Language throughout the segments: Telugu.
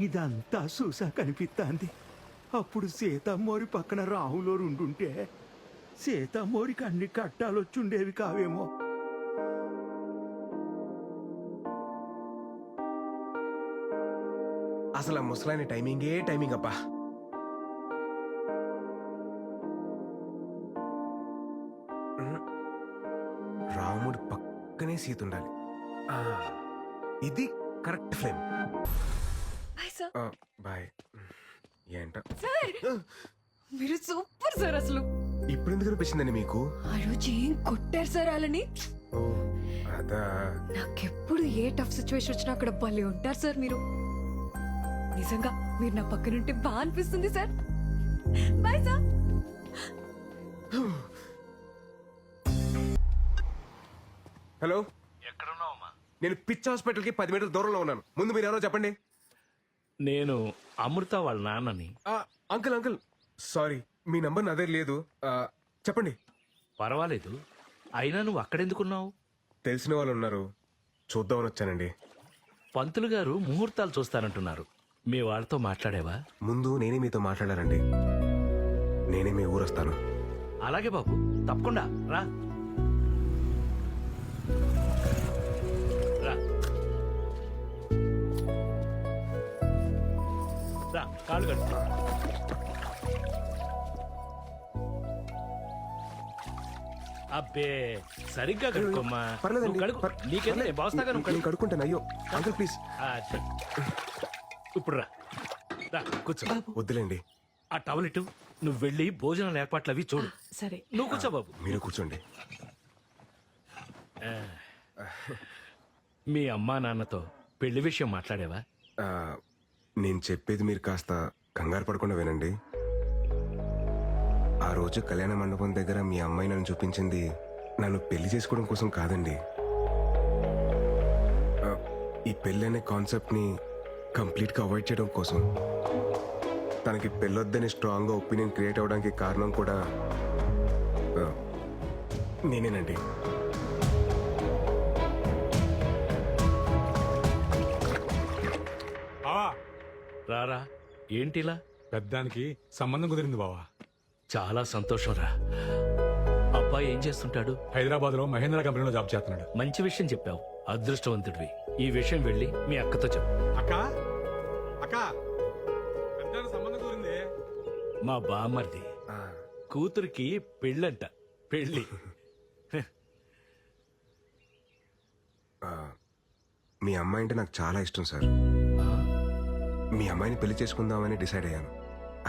ఇదంతా చూసా కనిపిస్తాంది. అప్పుడు సీతమ్మోరి పక్కన రాహులో ఉండుంటే సీతమ్మోరికి అన్ని కట్టాలొచ్చుండేవి కావేమో. అసలు ఆ ముసలాయన టైమింగ్ అబ్బా. రాముడు పక్కనే సీత ఉండాలి. ఆ, ఇది correct frame. Hi sir. Bye. ఏంట సార్ మీరు సూపర్ సార్. అసలు ఇప్పుడు ఎందుకు అనిపించిందండి మీకు? ఆ రోజు ఏం కొట్టారు సార్ వాళ్ళని. ఓ అదా. నాకెప్పుడు ఏ టఫ్ సిచ్యువేషన్ వచ్చినా అక్కడ భలే ఉంటారు సార్ మీరు. నిజంగా మీరు నా పక్కనుంటే బాగా అనిపిస్తుంది సార్. Bye sir. హలో, ఎక్కడున్నావమ్మా? నేను పిచ్ హాస్పిటల్ కి 10 మీటర్ల దూరంలో ఉన్నాను. ముందు మీరు ఎవరో చెప్పండి. నేను అమృత వాళ్ళ నాన్నని. అంకుల్ సారీ, మీ నంబర్ నా దగ్గర లేదు. చెప్పండి. పర్వాలేదు, అయినా నువ్వు అక్కడెందుకున్నావు? తెలిసిన వాళ్ళు ఉన్నారు, చూద్దామని వచ్చానండి. పంతులు గారు ముహూర్తాలు చూస్తానంటున్నారు. మీ వాళ్ళతో మాట్లాడేవా? ముందు నేనే మీతో మాట్లాడారండి. నేనే మీ ఊరొస్తాను. అలాగే బాబు, తప్పకుండా రా. రా రా, కాళ్ళు కట్టు. అబ్బే, సరిగ్గా కడుక్కోమ్మా. పర్లేదండి. నువ్వు కడుక్కో. నీకేంటి, నేను బాస్తాగా, నువ్వు నేను కడుక్కో. కడుక్కుంటాను. అయ్యో అంకుల్ ప్లీజ్. అది. ఇప్పుడు రా రా, కూర్చో. వద్దులేండి. ఆ టవల్ ఇటు. నువ్వు వెళ్ళి భోజనాల ఏర్పాట్లు అవి చూడు. సరే. నువ్వు కూర్చో బాబు. మీరు కూర్చోండి. మీ అమ్మా నాన్నతో పెళ్లి విషయం మాట్లాడేవా? ఆ, నేను చెప్పేది మీరు కాస్త కంగారు పడకుండా వినండి. ఆ రోజు కళ్యాణ మండపం దగ్గర మీ అమ్మాయి నన్ను చూపించింది నన్ను పెళ్లి చేసుకోవడం కోసం కాదండి. ఈ పెళ్లి అనే కాన్సెప్ట్ ని కంప్లీట్ గా అవాయిడ్ చేయడం కోసం. తనకి పెళ్ళొద్దని స్ట్రాంగ్ గా ఒపీనియన్ క్రియేట్ అవడానికి కారణం కూడా నేనేనండి. బావా, రారా. ఏంటిలా? పెద్దానికి సంబంధం కుదిరింది బావా. చాలా సంతోషం రా. అబ్బాయి ఏం చేస్తుంటాడు? హైదరాబాద్ లో మహేంద్ర కంపెనీలో జాబ్ చేస్తున్నాడు. మంచి విషయం చెప్పావు, అదృష్టవంతుడివి. ఈ విషయం వెళ్ళి మీ అక్కతో చెప్పు. అక్క అక్క, పెద్దానికి సంబంధం కుదిరింది. మా బామ్మర్ది కూతురికి పెళ్ళంట. పెళ్ళి. మీ అమ్మాయి అంటే నాకు చాలా ఇష్టం సార్. మీ అమ్మాయిని పెళ్లి చేసుకుందామని డిసైడ్ అయ్యాను.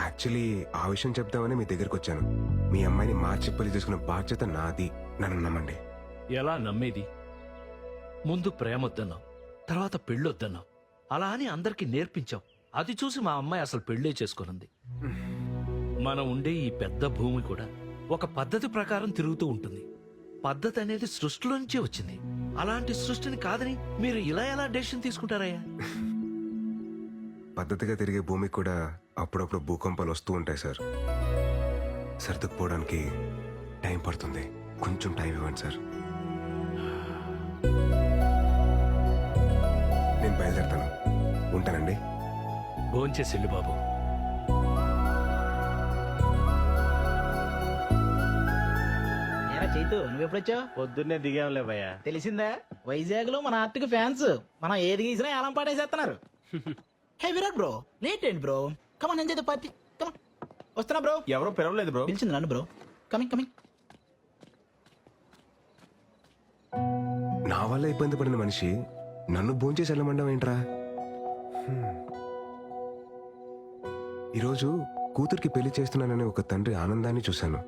యాక్చువల్లీ ఆ విషయం చెప్దామని మీ దగ్గరికి వచ్చాను. మీ అమ్మాయిని మార్చి పెళ్లి చేసుకునే బాధ్యత నాది. నన్ను నమ్మండి. ఎలా నమ్మేది? ముందు ప్రేమొద్దన్నావు, తర్వాత పెళ్ళొద్దన్నావు. అలా అని అందరికీ నేర్పించావు. అది చూసి మా అమ్మాయి అసలు పెళ్ళే చేసుకునుంది. మనం ఉండే ఈ పెద్ద భూమి కూడా ఒక పద్ధతి ప్రకారం తిరుగుతూ ఉంటుంది. పద్ధతి అనేది సృష్టిలో నుంచే వచ్చింది. అలాంటి సృష్టిని కాదని మీరు ఇలా ఎలా డెసిషన్ తీసుకుంటారయ్యా? పద్ధతిగా తిరిగే భూమికి కూడా అప్పుడప్పుడు భూకంపాలు వస్తూ ఉంటాయి సార్. సర్దుకుపోవడానికి టైం పడుతుంది. కొంచెం టైం ఇవ్వండి సార్. నేను బయలుదేరుతాను. ఉంటానండి. భోంచేసి వెళ్ళు బాబు. చైతు, నువ్వెప్పుడొచ్చావు? పొద్దున్నే దిగాంలే భయ్యా. తెలిసిందా, వైజాగ్ లో మన ఆర్టిక్ ఫ్యాన్స్ మనం ఏది గీసినా ఏలం పాటేసేస్తున్నారు. హే విరాట్ బ్రో, లేట్ ఏంటి bro? Come on enjoy the party. Come on. వస్తున్నా బ్రో. ఎవరో పిలవలేదు బ్రో. పిలిచింది నన్ను బ్రో. కమింగ్. నా వల్ల ఇబ్బంది పడిన మనిషి నన్ను భోంచేసి వెళ్ళమండం ఏంట్రా? ఈరోజు కూతురికి పెళ్లి చేస్తున్నానని ఒక తండ్రి ఆనందాన్ని చూశాను.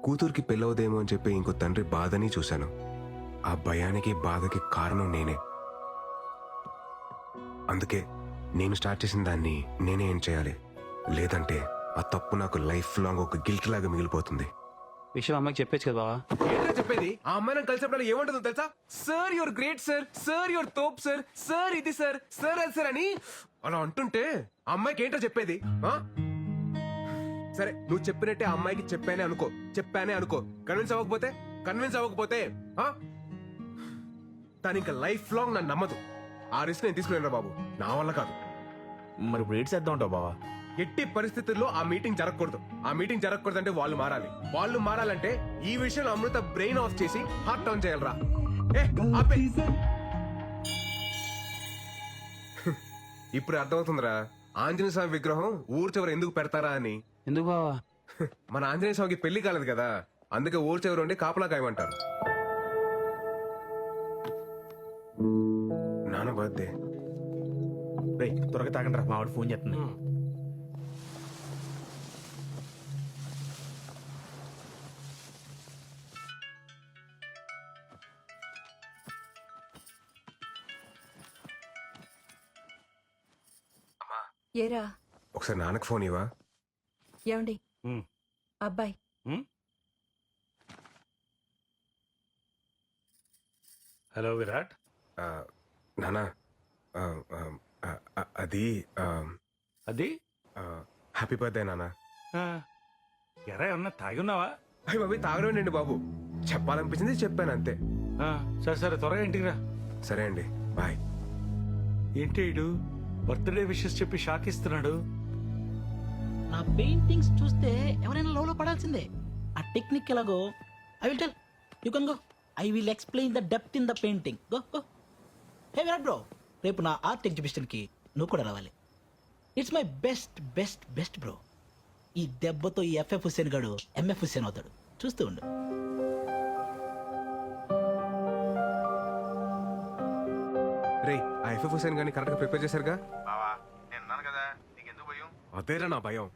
కూతురికి పెళ్ళవదేమో అని చెప్పి ఇంకో తండ్రి బాధని చూశాను. ఆ భయానికి బాధకి కారణం నేనే. అందుకే నేను స్టార్ట్ చేసిన దాన్ని నేనే ఏం చేయాలి. లేదంటే ఆ తప్పు నాకు లైఫ్ లాంగ్ ఒక గిల్ట్ లాగా మిగిలిపోతుంది. విషయం అమ్మకి చెప్పేచ్చు కదా బావా. ఏంటో చెప్పేది? ఆ అమ్మాయి నాకు కలిసినప్పుడు ఏమంటుందో తెలుసా? Sir your great sir, sir your తోప్ సార్, సార్ ఇది సార్, సార్ అది సార్ అని అలా అంటుంటే ఆ అమ్మాయికి ఏంటో చెప్పేది? సరే, నువ్వు చెప్పినట్టే ఆ అమ్మాయికి చెప్పానే అనుకో. కన్విన్స్ అవ్వకపోతే తను ఇంకా లైఫ్ లాంగ్ నన్ను నమ్మదు. ఆ రిస్క్ నేను తీసుకున్నాను బాబు. నా వల్ల కాదు. మరి ఇప్పుడు ఏడ్ చేద్దాం ఉంటావు బావా? ఎట్టి పరిస్థితుల్లో ఆ మీటింగ్ జరగకూడదు. ఆ మీటింగ్ జరగకూడదు అంటే వాళ్ళు మారాలి. వాళ్ళు మారాలంటే ఈ విషయంలో అమృత బ్రెయిన్ ఆఫ్ చేసి హార్ట్ ఆన్ చేయాలరా. ఏ, ఆపే. ఇప్పుడు అర్థమవుతుందిరా ఆంజనేయ స్వామి విగ్రహం ఊరు చివర ఎందుకు పెడతారా అని. ఎందుకు బావా? మన ఆంజనేయ స్వామికి పెళ్లి కాలేదు కదా, అందుకే ఊరు చివరి ఉండి కాపలా కాయమంటారు. నాన్న బర్త్డే. రేయ్ త్వరగా తాగండి రా, మా వాడు ఫోన్ చేస్తుంది. ఏరా ఒకసారి నాన్నకు ఫోన్ ఇవ్వా. ఏమండి అబ్బాయి హలో విరాట్. నాన్న ఆ, ఆ, ఆ, ఆ, అది అది హ్యాపీ బర్త్డే నాన్న. ఎరా ఏమన్నా తాగి ఉన్నావా? అయ్యి బాబు తాగడండి బాబు, చెప్పాలనిపించింది చెప్పాను అంతే. సరే సరే త్వరగా ఇంటికి రా. సరే అండి, బాయ్. ఏంటి ఇడు బర్త్డే విషెస్ చెప్పి షాక్ ఇస్తున్నాడు? నా పెయింటింగ్స్ చూస్తే ఎవరైనా లోలో పడాల్సిందే. ఆ టెక్నిక్ ఎలాగో I will tell you can go. I will explain the depth in the painting. Go go. Hey Virat bro, రేపు నా ఆర్ట్ ఎగ్జిబిషన్ కి నువ్వు కూడా రావాలి. It's my best best best bro. ఈ దెబ్బతో ఈ ఎఫ్ఎఫ్ హుస్సేన్ గాడు ఎంఎఫ్ హుస్సేన్ అవుతాడు, చూస్తూ ఉండు. రే, ఆ ఎఫ్ఎఫ్ హుసేన్ గాని కరెక్ట్ గా ప్రిపేర్ చేశారుగా? బావా నేను ఉన్నాను కదా, నీకెందుకు భయం? అదేరా నా భయం.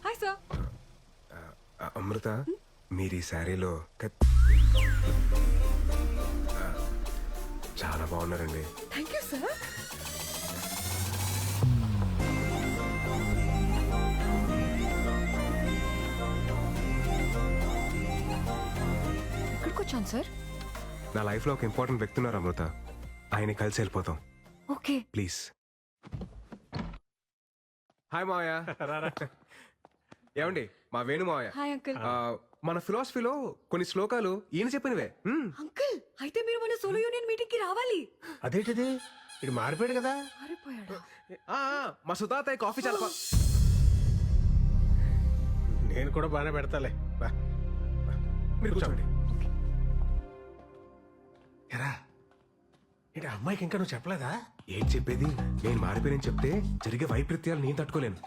Hi sir. అమృత, మీరు ఈ శారీలో చాలా బాగున్నారండి. Thank you sir. ఎక్కడికి వచ్చాను సార్? నా లైఫ్ లో ఒక ఇంపార్టెంట్ వ్యక్తి ఉన్నారు అమృత, ఆయన కలిసి వెళ్ళిపోతాం ఓకే. ప్లీజ్. హాయ్ మావయ్య. ఏమండి, మా వేణు మావయ్య. Hi uncle. మన ఫిలాసఫీలో కొన్ని శ్లోకాలు ఈయన చెప్పినవే. అంకుల్ అయితే మీరు మన సోలో యూనియన్ మీటింగ్ కి రావాలి. అదేంటిది, ఇటు మారిపోయాడు కదా. మారిపోయాడా? మా సుతాతయ్య కాఫీ చాలా నేను కూడా బాగానే పెడతాలే. మీరు కూర్చోండి. ఎరా ఏంటి అమ్మాయికి ఇంకా నువ్వు చెప్పలేదా? ఏం చెప్పేది, నేను మారిపోయానని చెప్తే జరిగే వైపరీత్యాలు నేను తట్టుకోలేను.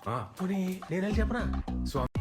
పోనీ నేనేం చెప్పనా? స్వామి